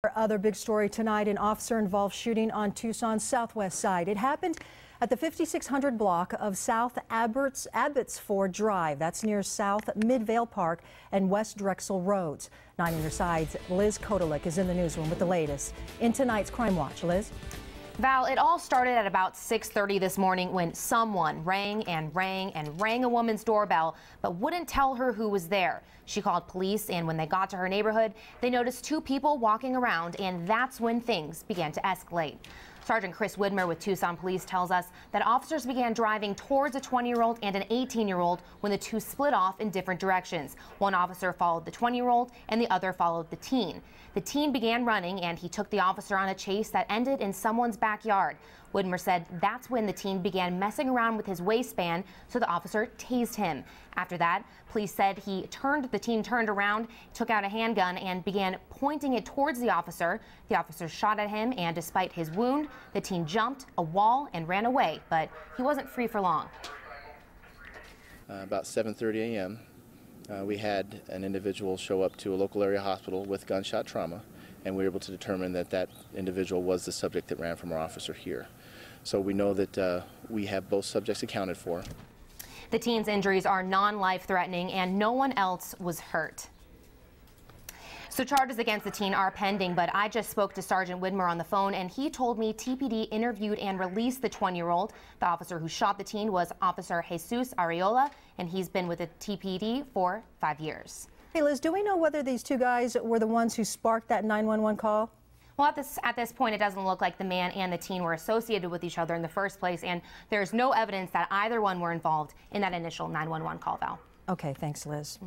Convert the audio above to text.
Our other big story tonight, an officer-involved shooting on Tucson's southwest side. It happened at the 5600 block of South Abbottsford Drive. That's near South Midvale Park and West Drexel Roads. 9 on your sides, Liz Kodalik is in the newsroom with the latest in tonight's Crime Watch. Liz? Val, it all started at about 6:30 this morning when someone rang a woman's doorbell, but wouldn't tell her who was there. She called police, and when they got to her neighborhood, they noticed 2 people walking around, and that's when things began to escalate. Sergeant Chris Widmer with Tucson Police tells us that officers began driving towards a 20-year-old and an 18-year-old when the 2 split off in different directions. One officer followed the 20-year-old and the other followed the teen. The teen began running, and he took the officer on a chase that ended in someone's backyard. Widmer said that's when the teen began messing around with his waistband, so the officer tased him. After that, police said the teen turned around, took out a handgun, and began pointing it towards the officer. The officer shot at him, and despite his wound, the teen jumped a wall and ran away, but he wasn't free for long. About 7:30 a.m., we had an individual show up to a local area hospital with gunshot trauma, and we were able to determine that that individual was the subject that ran from our officer here. So we know that we have both subjects accounted for. The teen's injuries are non-life-threatening, and no one else was hurt. So charges against the teen are pending, but I just spoke to Sergeant Widmer on the phone, and he told me TPD interviewed and released the 20-year-old. The officer who shot the teen was Officer Jesus Arreola, and he's been with the TPD for 5 years. Hey, Liz, do we know whether these 2 guys were the ones who sparked that 911 call? Well, at this point, it doesn't look like the man and the teen were associated with each other in the first place, and there's no evidence that either one were involved in that initial 911 call, Val. Okay, thanks, Liz.